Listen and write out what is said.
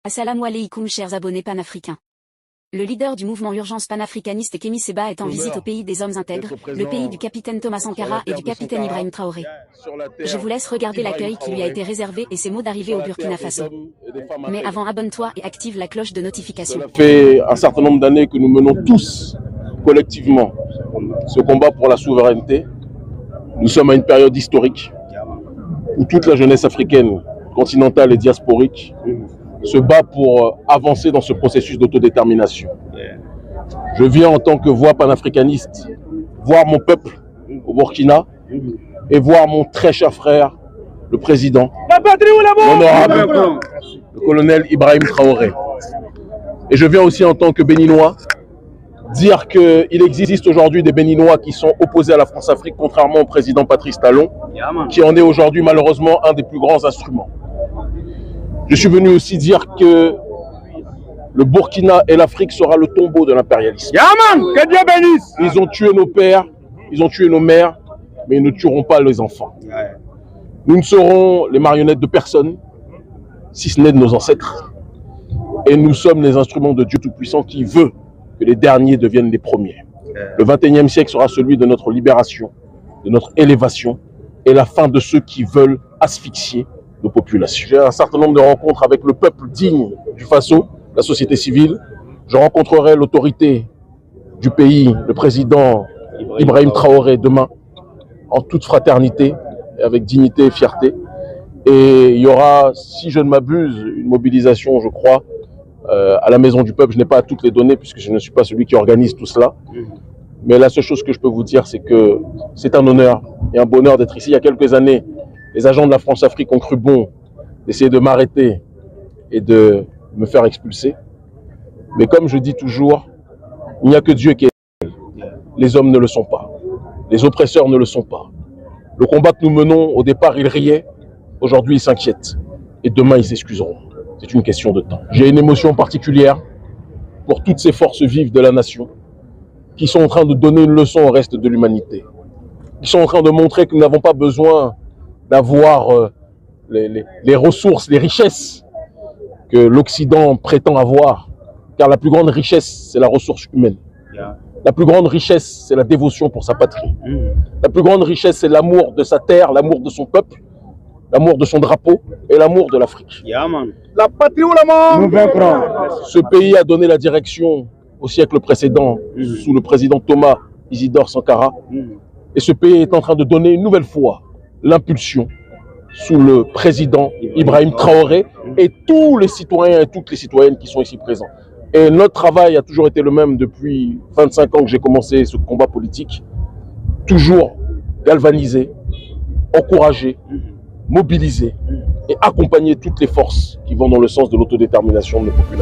Assalamu alaikum chers abonnés panafricains. Le leader du mouvement Urgence panafricaniste Kémy Séba est en visite au pays des hommes intègres, le pays du capitaine Thomas Sankara et du capitaine Ibrahim Traoré. Je vous laisse regarder l'accueil qui lui a été réservé et ses mots d'arrivée au Burkina Faso. Mais avant, abonne-toi et active la cloche de notification. Ça fait un certain nombre d'années que nous menons tous, collectivement, ce combat pour la souveraineté. Nous sommes à une période historique où toute la jeunesse africaine, continentale et diasporique se bat pour avancer dans ce processus d'autodétermination. Je viens en tant que voix panafricaniste voir mon peuple au Burkina et voir mon très cher frère, le président, l'honorable, le colonel Ibrahim Traoré. Et je viens aussi en tant que Béninois dire qu'il existe aujourd'hui des Béninois qui sont opposés à la France-Afrique, contrairement au président Patrice Talon, qui en est aujourd'hui malheureusement un des plus grands instruments. Je suis venu aussi dire que le Burkina et l'Afrique sera le tombeau de l'impérialisme. Que Dieu bénisse. Ils ont tué nos pères, ils ont tué nos mères, mais ils ne tueront pas les enfants. Nous ne serons les marionnettes de personne, si ce n'est de nos ancêtres. Et nous sommes les instruments de Dieu Tout-Puissant qui veut que les derniers deviennent les premiers. Le 21e siècle sera celui de notre libération, de notre élévation et la fin de ceux qui veulent asphyxier nos populations. J'ai un certain nombre de rencontres avec le peuple digne du Faso, la société civile. Je rencontrerai l'autorité du pays, le président Ibrahim Traoré, demain, en toute fraternité, avec dignité et fierté. Et il y aura, si je ne m'abuse, une mobilisation, je crois, à la Maison du Peuple. Je n'ai pas toutes les données puisque je ne suis pas celui qui organise tout cela. Mais la seule chose que je peux vous dire, c'est que c'est un honneur et un bonheur d'être ici. Il y a quelques années, les agents de la France-Afrique ont cru bon d'essayer de m'arrêter et de me faire expulser. Mais comme je dis toujours, il n'y a que Dieu qui est réel. Les hommes ne le sont pas. Les oppresseurs ne le sont pas. Le combat que nous menons, au départ, ils riaient. Aujourd'hui, ils s'inquiètent. Et demain, ils s'excuseront. C'est une question de temps. J'ai une émotion particulière pour toutes ces forces vives de la nation qui sont en train de donner une leçon au reste de l'humanité. Qui sont en train de montrer que nous n'avons pas besoin d'avoir les ressources, les richesses que l'Occident prétend avoir. Car la plus grande richesse, c'est la ressource humaine. La plus grande richesse, c'est la dévotion pour sa patrie. La plus grande richesse, c'est l'amour de sa terre, l'amour de son peuple, l'amour de son drapeau et l'amour de l'Afrique. La patrie ou la mort, nous vaincrons. Ce pays a donné la direction au siècle précédent sous le président Thomas Isidore Sankara. Et ce pays est en train de donner une nouvelle fois l'impulsion sous le président Ibrahim Traoré et tous les citoyens et toutes les citoyennes qui sont ici présents. Et notre travail a toujours été le même depuis 25 ans que j'ai commencé ce combat politique. Toujours galvaniser, encourager, mobiliser et accompagner toutes les forces qui vont dans le sens de l'autodétermination de nos populations.